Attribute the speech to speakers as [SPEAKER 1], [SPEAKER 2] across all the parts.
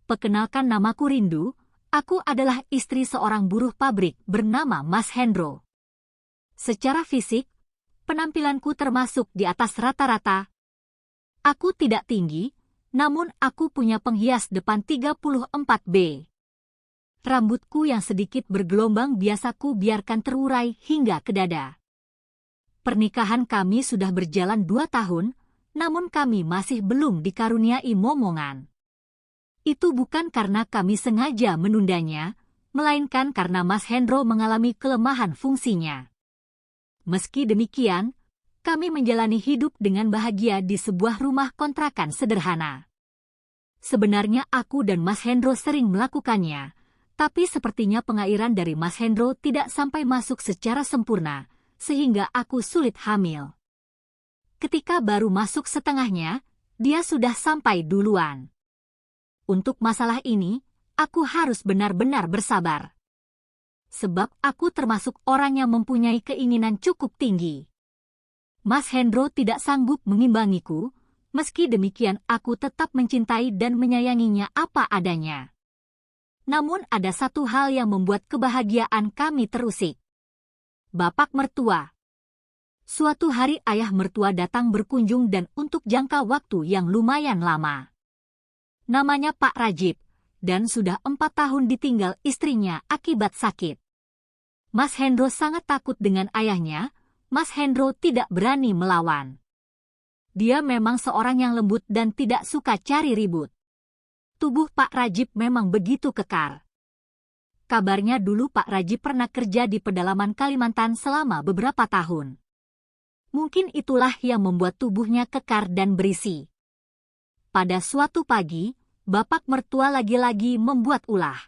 [SPEAKER 1] Perkenalkan, namaku Rindu, aku adalah istri seorang buruh pabrik bernama Mas Hendro. Secara fisik, penampilanku termasuk di atas rata-rata. Aku tidak tinggi, namun aku punya penghias depan 34B. Rambutku yang sedikit bergelombang biasaku biarkan terurai hingga ke dada. Pernikahan kami sudah berjalan 2 tahun, namun kami masih belum dikaruniai momongan. Itu bukan karena kami sengaja menundanya, melainkan karena Mas Hendro mengalami kelemahan fungsinya. Meski demikian, kami menjalani hidup dengan bahagia di sebuah rumah kontrakan sederhana. Sebenarnya aku dan Mas Hendro sering melakukannya, tapi sepertinya pengairan dari Mas Hendro tidak sampai masuk secara sempurna, sehingga aku sulit hamil. Ketika baru masuk setengahnya, dia sudah sampai duluan. Untuk masalah ini, aku harus benar-benar bersabar. Sebab aku termasuk orang yang mempunyai keinginan cukup tinggi. Mas Hendro tidak sanggup mengimbangiku, meski demikian aku tetap mencintai dan menyayanginya apa adanya. Namun ada satu hal yang membuat kebahagiaan kami terusik. Bapak mertua. Suatu hari ayah mertua datang berkunjung dan untuk jangka waktu yang lumayan lama. Namanya Pak Rajib, dan sudah 4 tahun ditinggal istrinya akibat sakit. Mas Hendro sangat takut dengan ayahnya, Mas Hendro tidak berani melawan. Dia memang seorang yang lembut dan tidak suka cari ribut. Tubuh Pak Rajib memang begitu kekar. Kabarnya dulu Pak Rajib pernah kerja di pedalaman Kalimantan selama beberapa tahun. Mungkin itulah yang membuat tubuhnya kekar dan berisi. Pada suatu pagi, bapak mertua lagi-lagi membuat ulah.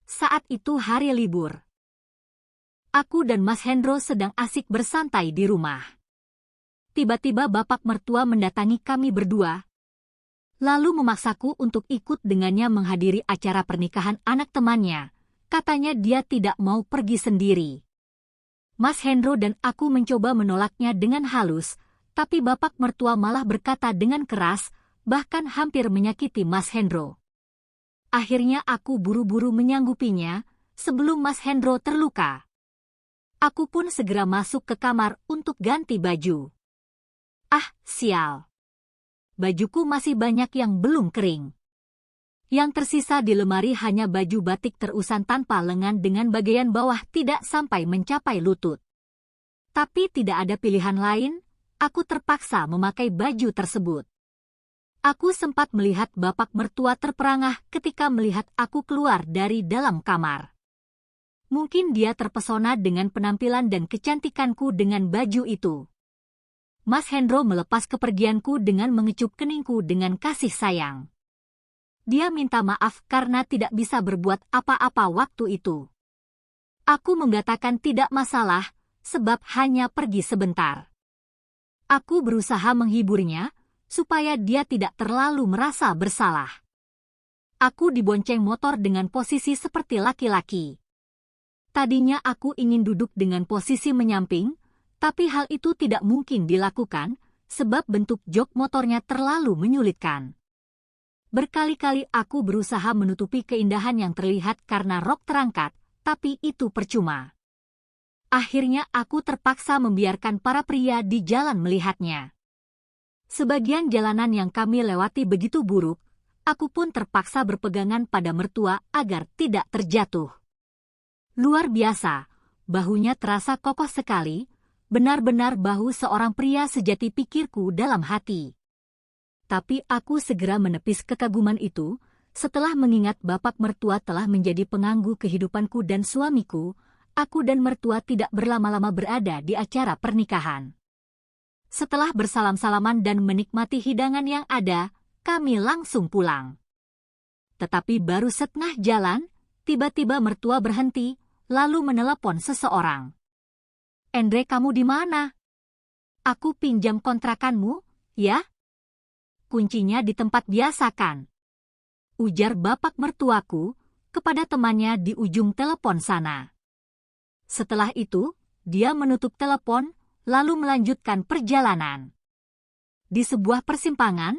[SPEAKER 1] Saat itu hari libur. Aku dan Mas Hendro sedang asik bersantai di rumah. Tiba-tiba bapak mertua mendatangi kami berdua, lalu memaksaku untuk ikut dengannya menghadiri acara pernikahan anak temannya. Katanya dia tidak mau pergi sendiri. Mas Hendro dan aku mencoba menolaknya dengan halus, tapi bapak mertua malah berkata dengan keras, bahkan hampir menyakiti Mas Hendro. Akhirnya aku buru-buru menyanggupinya, sebelum Mas Hendro terluka. Aku pun segera masuk ke kamar untuk ganti baju. Ah, sial. Bajuku masih banyak yang belum kering. Yang tersisa di lemari hanya baju batik terusan tanpa lengan dengan bagian bawah tidak sampai mencapai lutut. Tapi tidak ada pilihan lain, aku terpaksa memakai baju tersebut. Aku sempat melihat bapak mertua terperangah ketika melihat aku keluar dari dalam kamar. Mungkin dia terpesona dengan penampilan dan kecantikanku dengan baju itu. Mas Hendro melepas kepergianku dengan mengecup keningku dengan kasih sayang. Dia minta maaf karena tidak bisa berbuat apa-apa waktu itu. Aku mengatakan tidak masalah, sebab hanya pergi sebentar. Aku berusaha menghiburnya, supaya dia tidak terlalu merasa bersalah. Aku dibonceng motor dengan posisi seperti laki-laki. Tadinya aku ingin duduk dengan posisi menyamping, tapi hal itu tidak mungkin dilakukan, sebab bentuk jok motornya terlalu menyulitkan. Berkali-kali aku berusaha menutupi keindahan yang terlihat karena rok terangkat, tapi itu percuma. Akhirnya aku terpaksa membiarkan para pria di jalan melihatnya. Sebagian jalanan yang kami lewati begitu buruk, aku pun terpaksa berpegangan pada mertua agar tidak terjatuh. Luar biasa, bahunya terasa kokoh sekali, benar-benar bahu seorang pria sejati pikirku dalam hati. Tapi aku segera menepis kekaguman itu, setelah mengingat bapak mertua telah menjadi pengganggu kehidupanku dan suamiku, aku dan mertua tidak berlama-lama berada di acara pernikahan. Setelah bersalam-salaman dan menikmati hidangan yang ada, kami langsung pulang. Tetapi baru setengah jalan, tiba-tiba mertua berhenti, lalu menelepon seseorang. "Endre, kamu di mana? Aku pinjam kontrakanmu, ya? Kuncinya di tempat biasa kan?" ujar bapak mertuaku kepada temannya di ujung telepon sana. Setelah itu, dia menutup telepon, lalu melanjutkan perjalanan. Di sebuah persimpangan,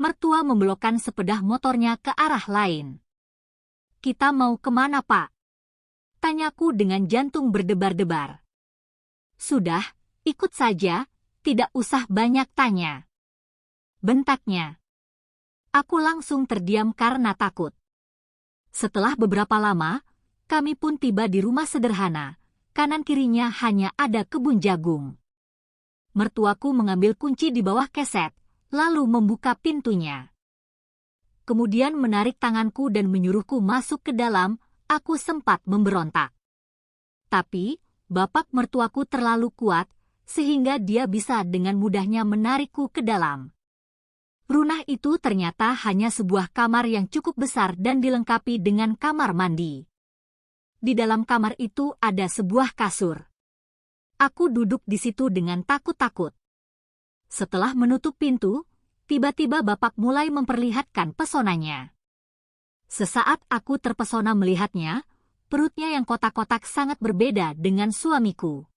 [SPEAKER 1] Mertua membelokkan sepeda motornya ke arah lain. "Kita mau kemana, Pak?" tanyaku dengan jantung berdebar-debar. "Sudah, ikut saja, tidak usah banyak tanya," bentaknya. Aku langsung terdiam karena takut. Setelah beberapa lama, kami pun tiba di rumah sederhana. Kanan-kirinya hanya ada kebun jagung. Mertuaku mengambil kunci di bawah keset, lalu membuka pintunya. Kemudian menarik tanganku dan menyuruhku masuk ke dalam. Aku sempat memberontak. Tapi, bapak mertuaku terlalu kuat, sehingga dia bisa dengan mudahnya menarikku ke dalam. Rumah itu ternyata hanya sebuah kamar yang cukup besar dan dilengkapi dengan kamar mandi. Di dalam kamar itu ada sebuah kasur. Aku duduk di situ dengan takut-takut. Setelah menutup pintu, tiba-tiba bapak mulai memperlihatkan pesonanya. Sesaat aku terpesona melihatnya, perutnya yang kotak-kotak sangat berbeda dengan suamiku.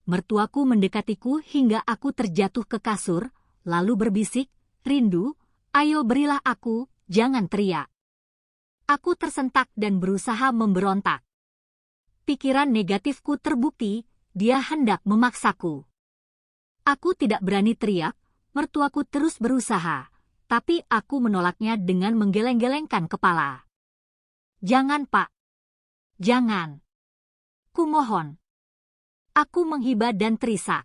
[SPEAKER 1] Mertuaku mendekatiku hingga aku terjatuh ke kasur, lalu berbisik, "Rindu, ayo berilah aku, jangan teriak." Aku tersentak dan berusaha memberontak. Pikiran negatifku terbukti, dia hendak memaksaku. Aku tidak berani teriak, mertuaku terus berusaha, tapi aku menolaknya dengan menggeleng-gelengkan kepala. "Jangan, Pak. Jangan. Kumohon." Aku menghibah dan terisak.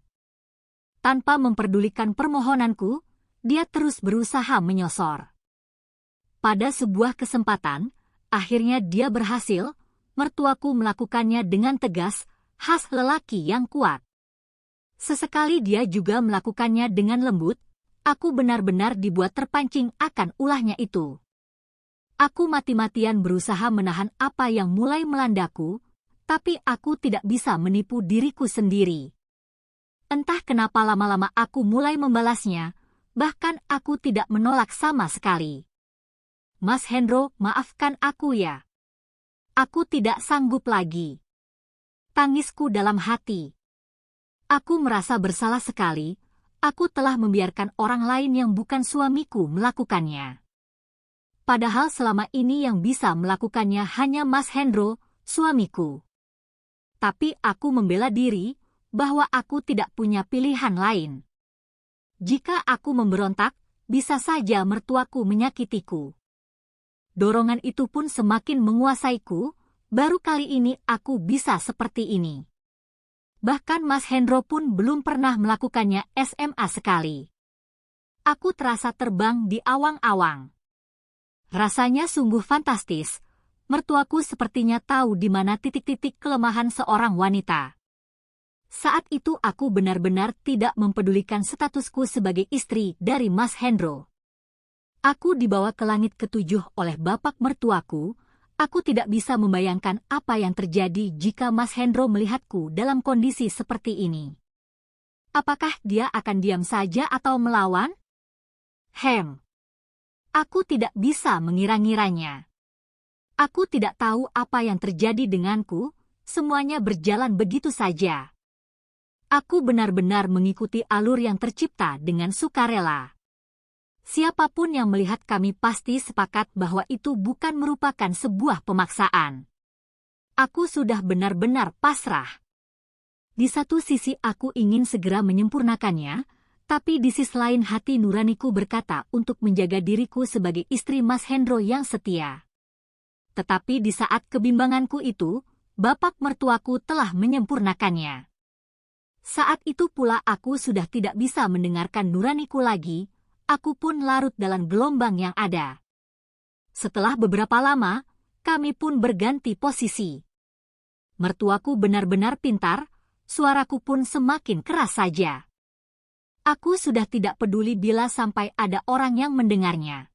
[SPEAKER 1] Tanpa memperdulikan permohonanku, dia terus berusaha menyosor. Pada sebuah kesempatan, akhirnya dia berhasil. Mertuaku melakukannya dengan tegas, khas lelaki yang kuat. Sesekali dia juga melakukannya dengan lembut. Aku benar-benar dibuat terpancing akan ulahnya itu. Aku mati-matian berusaha menahan apa yang mulai melandaku, tapi aku tidak bisa menipu diriku sendiri. Entah kenapa lama-lama aku mulai membalasnya, bahkan aku tidak menolak sama sekali. "Mas Hendro, maafkan aku ya. Aku tidak sanggup lagi." Tangisku dalam hati. Aku merasa bersalah sekali. Aku telah membiarkan orang lain yang bukan suamiku melakukannya. Padahal selama ini yang bisa melakukannya hanya Mas Hendro, suamiku. Tapi aku membela diri bahwa aku tidak punya pilihan lain. Jika aku memberontak, bisa saja mertuaku menyakitiku. Dorongan itu pun semakin menguasaiku, baru kali ini aku bisa seperti ini. Bahkan Mas Hendro pun belum pernah melakukannya SMA sekali. Aku terasa terbang di awang-awang. Rasanya sungguh fantastis. Mertuaku sepertinya tahu di mana titik-titik kelemahan seorang wanita. Saat itu aku benar-benar tidak mempedulikan statusku sebagai istri dari Mas Hendro. Aku dibawa ke langit ketujuh oleh bapak mertuaku. Aku tidak bisa membayangkan apa yang terjadi jika Mas Hendro melihatku dalam kondisi seperti ini. Apakah dia akan diam saja atau melawan? Aku tidak bisa mengira-ngiranya. Aku tidak tahu apa yang terjadi denganku, semuanya berjalan begitu saja. Aku benar-benar mengikuti alur yang tercipta dengan sukarela. Siapapun yang melihat kami pasti sepakat bahwa itu bukan merupakan sebuah pemaksaan. Aku sudah benar-benar pasrah. Di satu sisi aku ingin segera menyempurnakannya, tapi di sisi lain hati nuraniku berkata untuk menjaga diriku sebagai istri Mas Hendro yang setia. Tetapi di saat kebimbanganku itu, bapak mertuaku telah menyempurnakannya. Saat itu pula aku sudah tidak bisa mendengarkan nuraniku lagi. Aku pun larut dalam gelombang yang ada. Setelah beberapa lama, kami pun berganti posisi. Mertuaku benar-benar pintar, suaraku pun semakin keras saja. Aku sudah tidak peduli bila sampai ada orang yang mendengarnya.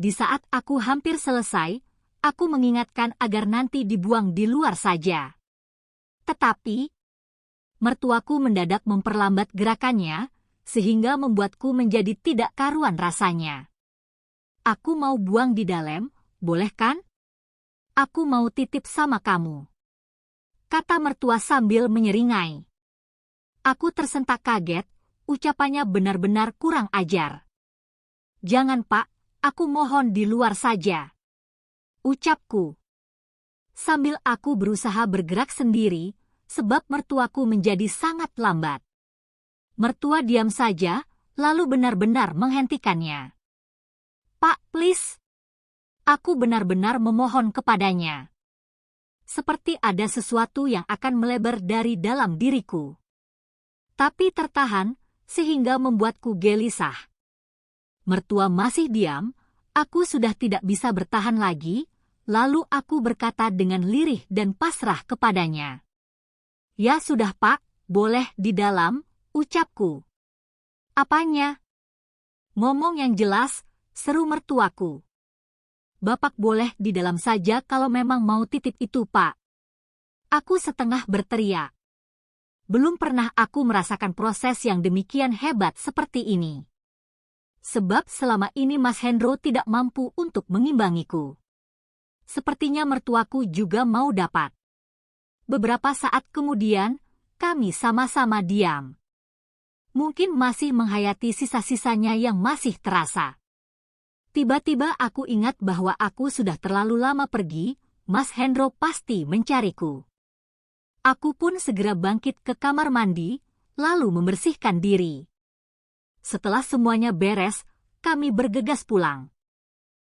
[SPEAKER 1] Di saat aku hampir selesai, aku mengingatkan agar nanti dibuang di luar saja. Tetapi, mertuaku mendadak memperlambat gerakannya, sehingga membuatku menjadi tidak karuan rasanya. "Aku mau buang di dalam, boleh kan? Aku mau titip sama kamu," kata mertua sambil menyeringai. Aku tersentak kaget, ucapannya benar-benar kurang ajar. Jangan Pak, aku mohon di luar saja, ucapku. Sambil aku berusaha bergerak sendiri, sebab mertuaku menjadi sangat lambat. Mertua diam saja, lalu benar-benar menghentikannya. Pak, please. Aku benar-benar memohon kepadanya. Seperti ada sesuatu yang akan melebar dari dalam diriku. Tapi tertahan, sehingga membuatku gelisah. Mertua masih diam, aku sudah tidak bisa bertahan lagi, lalu aku berkata dengan lirih dan pasrah kepadanya. Ya sudah Pak, boleh di dalam, ucapku. Apanya? Ngomong yang jelas, seru mertuaku. Bapak boleh di dalam saja kalau memang mau titip itu Pak. Aku setengah berteriak. Belum pernah aku merasakan proses yang demikian hebat seperti ini. Sebab selama ini Mas Hendro tidak mampu untuk mengimbangiku. Sepertinya mertuaku juga mau dapat. Beberapa saat kemudian, kami sama-sama diam. Mungkin masih menghayati sisa-sisanya yang masih terasa. Tiba-tiba aku ingat bahwa aku sudah terlalu lama pergi, Mas Hendro pasti mencariku. Aku pun segera bangkit ke kamar mandi, lalu membersihkan diri. Setelah semuanya beres, kami bergegas pulang.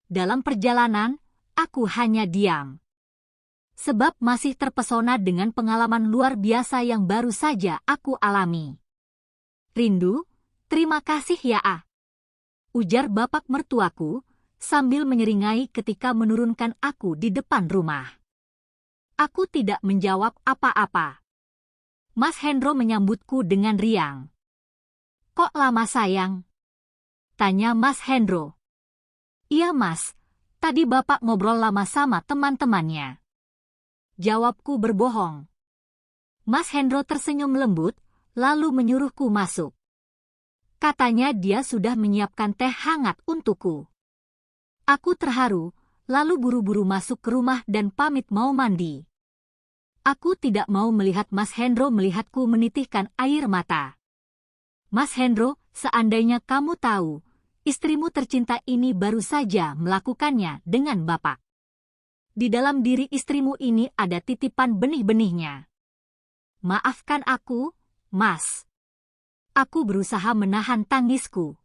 [SPEAKER 1] Dalam perjalanan, aku hanya diam. Sebab masih terpesona dengan pengalaman luar biasa yang baru saja aku alami. Rindu, terima kasih ya ujar bapak mertuaku, sambil menyeringai ketika menurunkan aku di depan rumah. Aku tidak menjawab apa-apa. Mas Hendro menyambutku dengan riang. Kok lama sayang? Tanya Mas Hendro. Iya Mas, tadi bapak ngobrol lama sama teman-temannya. Jawabku berbohong. Mas Hendro tersenyum lembut, lalu menyuruhku masuk. Katanya dia sudah menyiapkan teh hangat untukku. Aku terharu, lalu buru-buru masuk ke rumah dan pamit mau mandi. Aku tidak mau melihat Mas Hendro melihatku menitihkan air mata. Mas Hendro, seandainya kamu tahu, istrimu tercinta ini baru saja melakukannya dengan bapak. Di dalam diri istrimu ini ada titipan benih-benihnya. Maafkan aku, Mas. Aku berusaha menahan tangisku.